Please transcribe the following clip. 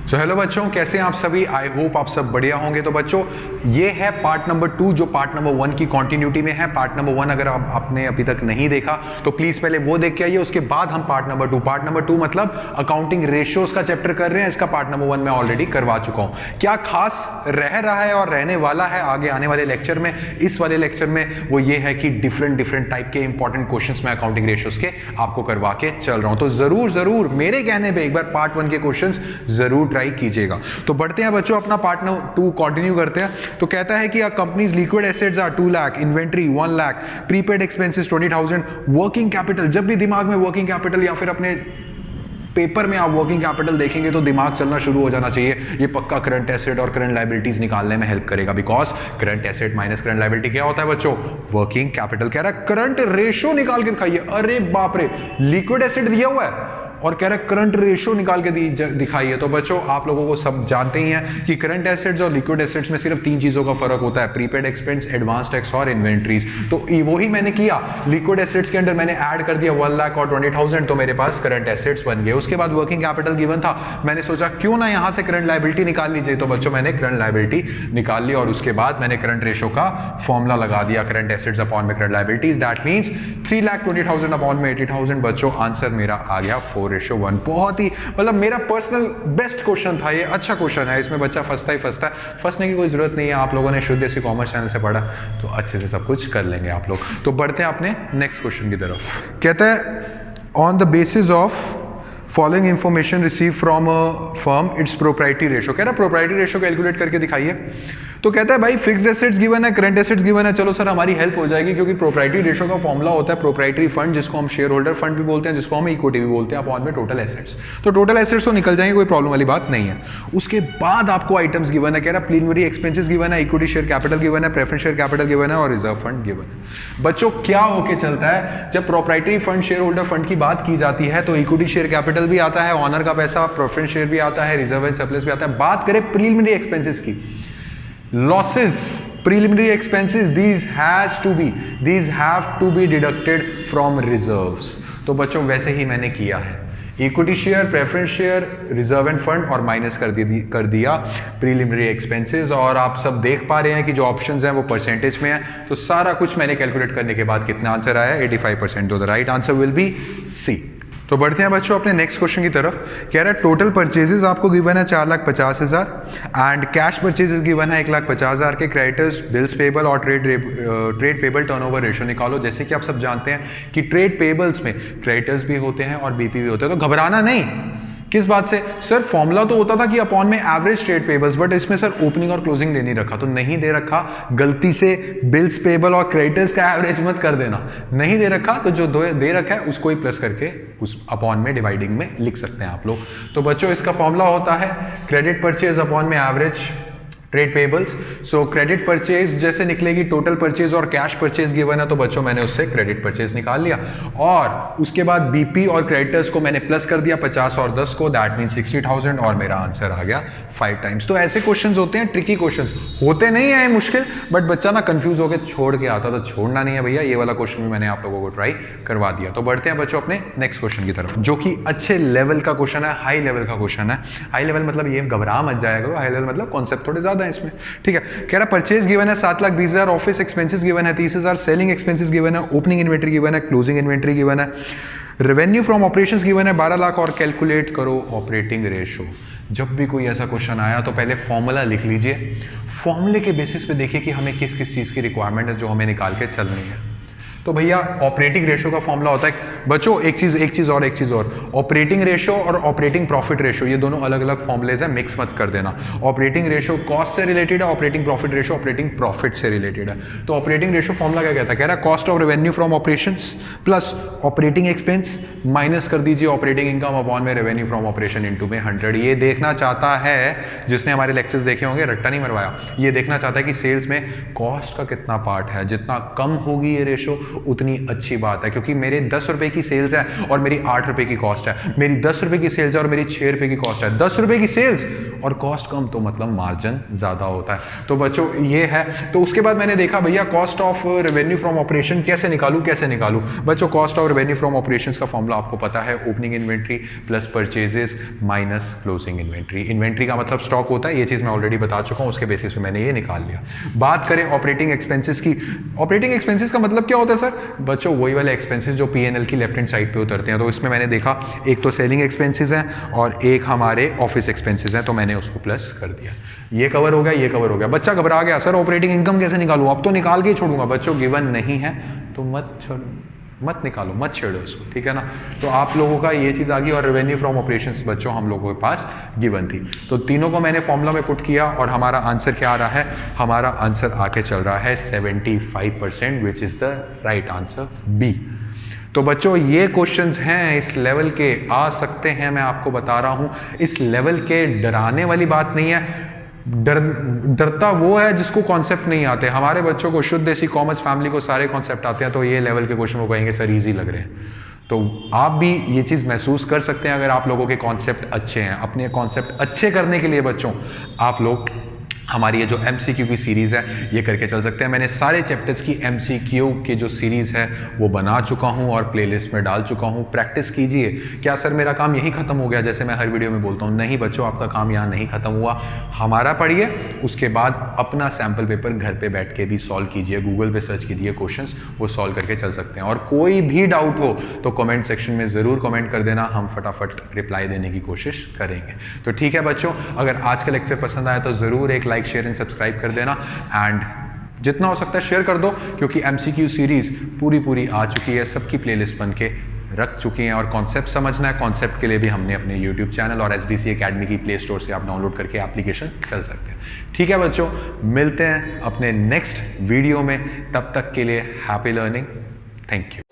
So hello बच्चों, कैसे हैं आप सभी। आई होप आप सब बढ़िया होंगे। तो बच्चों ये है पार्ट नंबर 2 जो पार्ट नंबर 1 की कंटिन्यूटी में है। पार्ट नंबर 1 अगर आपने अभी तक नहीं देखा तो प्लीज पहले वो देख के आइए, उसके बाद हम पार्ट नंबर 2 मतलब अकाउंटिंग रेशियोज का चैप्टर कर रहे हैं। इसका पार्ट नंबर 1 मैं ऑलरेडी करवा चुका हूं। क्या खास रह रहा है और रहने वाला है आगे आने वाले लेक्चर में, इस वाले लेक्चर में, वो ये है कि डिफरेंट टाइप के इंपॉर्टेंट क्वेश्चंस मैं अकाउंटिंग रेशियोज के आपको करवा के चल रहा हूं। तो जरूर मेरे कहने पे एक बार पार्ट 1 के क्वेश्चंस जरूर ट्राई कीजिएगा। तो बढ़ते हैं बच्चों, अपना पार्ट 2 कंटिन्यू करते हैं। तो कहता है कि companies liquid assets are 2 lakh, inventory 1 lakh, prepaid expenses 20,000, working capital. जब भी दिमाग में वर्किंग कैपिटल या फिर अपने पेपर में आप वर्किंग कैपिटल देखेंगे तो दिमाग चलना शुरू हो जाना चाहिए। ये पक्का करंट एसेट और करंट लायबिलिटीज निकालने में हेल्प करेगा, because current asset minus current liability क्या होता है बच्चों? Working capital. कह रहा है करंट रेशियो निकाल के दिखाइए। अरे बाप रे, लिक्विड एसेट दिया हुआ है और कह रहा है करंट रेशियो निकाल के दिखाइए। तो बच्चों आप लोगों को सब जानते ही हैं कि करंट एसेट्स और लिक्विड एसेट्स में सिर्फ 3 चीजों का फर्क होता है, प्रीपेड एक्सपेंस, एडवांस टैक्स और इन्वेंट्रीज। तो वही मैंने किया, लिक्विड एसेट्स के अंदर मैंने ऐड कर दिया 1 लाख और 20,000, तो मेरे पास करंट एसेट्स बन गए। उसके बाद वर्किंग कैपिटल गिवन था, मैंने सोचा क्यों ना यहां से करंट लायबिलिटी निकाल लीजिए। तो बच्चों मैंने करंट लायबिलिटी निकाल ली और उसके बाद मैंने करंट रेशियो का फॉर्मूला लगा दिया, करंट एसेट्स अपॉन में current liabilities, that means 3,20,000 upon में 80,000। बच्चों आंसर मेरा आ गया 4:1। बहुत ही मतलब मेरा पर्सनल बेस्ट क्वेश्चन था ये, अच्छा क्वेश्चन है। इसमें बच्चा फंसता है। फंसने की कोई जरूरत नहीं है, आप लोगों ने शुद्ध देसी कॉमर्स चैनल से पढ़ा तो अच्छे से सब कुछ कर लेंगे आप लोग। तो बढ़ते हैं अपने नेक्स्ट क्वेश्चन की तरफ। कहता है on the basis of following information receive from a firm it's proprietary ratio. कह रहा है प्रोप्राइटरी रेशियो कैलकुलेट करके दिखाइए। तो कहता है भाई फिक्स्ड एसेट्स गिवन है, करंट एसेट्स गिवन है। चलो सर हमारी हेल्प हो जाएगी, क्योंकि प्रोप्राइटरी रेशियो का फॉर्मूला होता है प्रोप्राइटरी फंड, जिसको हम शेयर होल्डर फंड भी बोलते हैं, जिसको हम इक्विटी भी बोलते हैं, अपॉन में टोटल एसेट्स। तो टोटल एसेट्स तो निकल जाएंगे, कोई प्रॉब्लम वाली बात नहीं है। उसके बाद आपको आइटम्स गिवन है। कह रहा है प्रीलिमिनरी एक्सपेंसेस गिवन है, इक्विटी शेयर कैपिटल गिवन है, प्रेफरेंस शेयर कैपिटल गिवन है और रिजर्व फंड गिवन है। बच्चों क्या होके चलता है, जब proprietary fund share holder fund की बात की जाती है तो इक्विटी शेयर कैपिटल भी आता है, ऑनर का पैसा, प्रेफरेंस शेयर भी आता है, रिजर्व एंड सरप्लस भी आता है। बात करें प्रीलिमिनरी एक्सपेंसेस की, losses, preliminary expenses, these have to be deducted from reserves। तो बच्चों वैसे ही मैंने किया है, equity share, preference share, reserve end fund और माइनस कर दिया प्रीलिमिनरी एक्सपेंसेस। और आप सब देख पा रहे हैं कि जो ऑप्शंस हैं वो परसेंटेज में है। तो सारा कुछ मैंने कैलकुलेट करने के बाद कितना आंसर आया? 85%। तो the right answer will be C. तो बढ़ते हैं बच्चों अपने नेक्स्ट क्वेश्चन की तरफ। कह रहा है टोटल परचेजेस आपको गिवन है 4,50,000 एंड कैश परचेजेस गिवन है 1,50,000 के। क्रेडिटर्स, बिल्स पेबल और ट्रेड पेबल टर्नओवर रेशियो निकालो। जैसे कि आप सब जानते हैं कि ट्रेड पेबल्स में क्रेडिटर्स भी होते हैं और बीपी भी होते हैं। तो घबराना नहीं। किस बात से सर? फॉर्मूला तो होता था कि अपॉन में एवरेज ट्रेड पेबल्स, बट इसमें सर ओपनिंग और क्लोजिंग दे नहीं रखा, तो नहीं दे रखा। गलती से बिल्स पेबल और क्रेडिटर्स का एवरेज मत कर देना, नहीं दे रखा तो जो दे रखा है उसको ही प्लस करके उस अपॉन में डिवाइडिंग में लिख सकते हैं आप लोग। तो बच्चों इसका फॉर्मूला होता है क्रेडिट परचेज अपॉन में एवरेज ट्रेड पेबल्स। सो क्रेडिट परचेज जैसे निकलेगी टोटल परचेज और कैश परचेज गिवन है, तो बच्चों मैंने उससे क्रेडिट परचेज निकाल लिया और उसके बाद बीपी और क्रेडिटर्स को मैंने प्लस कर दिया 50 और 10 को, दैट मीन 60,000 और मेरा आंसर आ गया 5 टाइम्स। तो ऐसे क्वेश्चंस होते हैं, ट्रिकी क्वेश्चंस होते नहीं है मुश्किल, बट बच्चा ना कंफ्यूज होकर छोड़ के आता, तो छोड़ना नहीं है भैया। ये वाला क्वेश्चन भी मैंने आप लोगों को ट्राई करवा दिया। तो बढ़ते हैं बच्चों अपने नेक्स्ट क्वेश्चन की तरफ, जो कि अच्छे लेवल का क्वेश्चन है, हाई लेवल का क्वेश्चन है। हाई लेवल मतलब ये घबरा मत जाएगा, हाई लेवल मतलब कॉन्सेप्ट थोड़े ज्यादा है इसमें, ठीक है। कह रहा परचेज गिवन है 7,20,000, ऑफिस एक्सपेंसेस गिवन है 30,000, सेलिंग एक्सपेंसेस गिवन है, ओपनिंग इन्वेंट्री गिवन है, क्लोजिंग इन्वेंट्री गिवन है, रेवेन्यू फ्रॉम ऑपरेशंस गिवन है 12 लाख और कैलकुलेट करो ऑपरेटिंग रेशियो। जब भी कोई ऐसा क्वेश्चन आया तो पहले फॉर्मूला लिख लीजिए, फॉर्मूले के बेसिस पे देखिए कि हमें किस किस चीज की रिक्वायरमेंट है जो हमें निकाल के चलनी है। तो भैया ऑपरेटिंग रेशियो का फॉर्मूला होता है बच्चों, एक चीज और ऑपरेटिंग रेशियो और ऑपरेटिंग प्रॉफिट रेशियो, ये दोनों अलग अलग फॉर्मूलेज हैं, मिक्स मत कर देना। ऑपरेटिंग रेशियो कॉस्ट से रिलेटेड है, operating profit ratio operating profit से रिलेटेड है। तो ऑपरेटिंग रेशियो फॉर्मूला क्या कहता है? कह रहा है cost of revenue from operations plus operating expense minus कर दीजिए ऑपरेटिंग इनकम अपॉन में रेवेन्यू फ्रॉम ऑपरेशन इनटू में 100। ये देखना चाहता है, जिसने हमारे लेक्चर्स देखे होंगे, रट्टा नहीं मरवाया, ये देखना चाहता है कि सेल्स में कॉस्ट का कितना पार्ट है। जितना कम होगी ये रेशियो उतनी अच्छी बात है, क्योंकि मेरे 10 रुपए की सेल्स है और मेरी 8 रुपए की कॉस्ट है, मेरी 10 रुपए की सेल्स है और मेरी 6 रुपए की कॉस्ट है। 10 रुपए की सेल्स और कॉस्ट कम तो मतलब मार्जिन ज्यादा होता है। तो बच्चों ये है। तो उसके बाद मैंने देखा भैया cost of revenue from operation कैसे निकालूं, कैसे निकालूं। बच्चों cost of revenue from operations का फॉर्मूला आपको पता है, opening inventory plus purchases minus closing inventory. Inventory का मतलब स्टॉक होता है, ये चीज मैं ऑलरेडी बता चुका हूं, उसके बेसिस पे मैंने ये निकाल लिया। बात करें ऑपरेटिंग एक्सपेंसेस की, ऑपरेटिंग एक्सपेंसेस का मतलब क्या होता है सर? बच्चों वही वाले एक्सपेंसेस जो पीएनएल की लेफ्ट हैंड साइड पे उतरते हैं। तो इसमें मैंने देखा एक तो सेलिंग एक्सपेंसेस हैं और एक हमारे ऑफिस एक्सपेंसेस हैं, तो मैंने उसको प्लस कर दिया। ये कवर हो गया, ये कवर हो गया। बच्चा घबरा गया, सर ऑपरेटिंग इनकम कैसे निकालूं? अब तो निकाल के ही छोड़ूंगा। बच्चों गिवन नहीं है तो मत निकालो, मत छेड़ो इसको, ठीक है ना। तो आप लोगों का ये चीज आ गई। और रेवेन्यू फ्रॉम ऑपरेशंस बच्चों हम लोगों के पास गिवन थी, तो तीनों को मैंने फॉर्मूला में पुट किया और हमारा आंसर क्या आ रहा है? हमारा आंसर आके चल रहा है 75%, which is the right answer B. तो बच्चों ये क्वेश्चंस हैं इस लेवल के, आ सकते हैं, मैं आपको बता रहा हूं इस लेवल के। डराने वाली बात नहीं है, डरता वो है जिसको कॉन्सेप्ट नहीं आते। हमारे बच्चों को शुद्ध देसी कॉमर्स फैमिली को सारे कॉन्सेप्ट आते हैं, तो ये लेवल के क्वेश्चन वो कहेंगे सर इजी लग रहे हैं। तो आप भी ये चीज महसूस कर सकते हैं अगर आप लोगों के कॉन्सेप्ट अच्छे हैं। अपने कॉन्सेप्ट अच्छे करने के लिए बच्चों आप लोग हमारी ये जो MCQ की सीरीज है ये करके चल सकते हैं। मैंने सारे चैप्टर्स की MCQ के जो सीरीज है वो बना चुका हूं और प्लेलिस्ट में डाल चुका हूं। प्रैक्टिस कीजिए। क्या सर मेरा काम यही खत्म हो गया जैसे मैं हर वीडियो में बोलता हूं? नहीं बच्चों, आपका काम यहाँ नहीं खत्म हुआ। हमारा पढ़िए, उसके बाद अपना सैंपल पेपर घर पे बैठ के भी सॉल्व कीजिए। गूगल पे सर्च कीजिए क्वेश्चंस, वो सॉल्व करके चल सकते हैं। और कोई भी डाउट हो तो कमेंट सेक्शन में जरूर कमेंट कर देना, हम फटाफट रिप्लाई देने की कोशिश करेंगे। तो ठीक है बच्चों, अगर आज का लेक्चर पसंद आया तो जरूर एक लाइक शेयर एंड सब्सक्राइब कर देना। एंड जितना हो सकता है शेयर कर दो, क्योंकि MCQ सीरीज पूरी आ चुकी है, सबकी प्लेलिस्ट बन के रख चुकी हैं। और कॉन्सेप्ट समझना है, कॉन्सेप्ट के लिए भी हमने अपने YouTube चैनल और SDC एकेडमी की प्ले स्टोर से आप डाउनलोड करके एप्लीकेशन चल सकते हैं। ठीक है बच्चों, मिलते हैं अपने नेक्स्ट वीडियो में। तब तक के लिए हैप्पी लर्निंग। Thank you.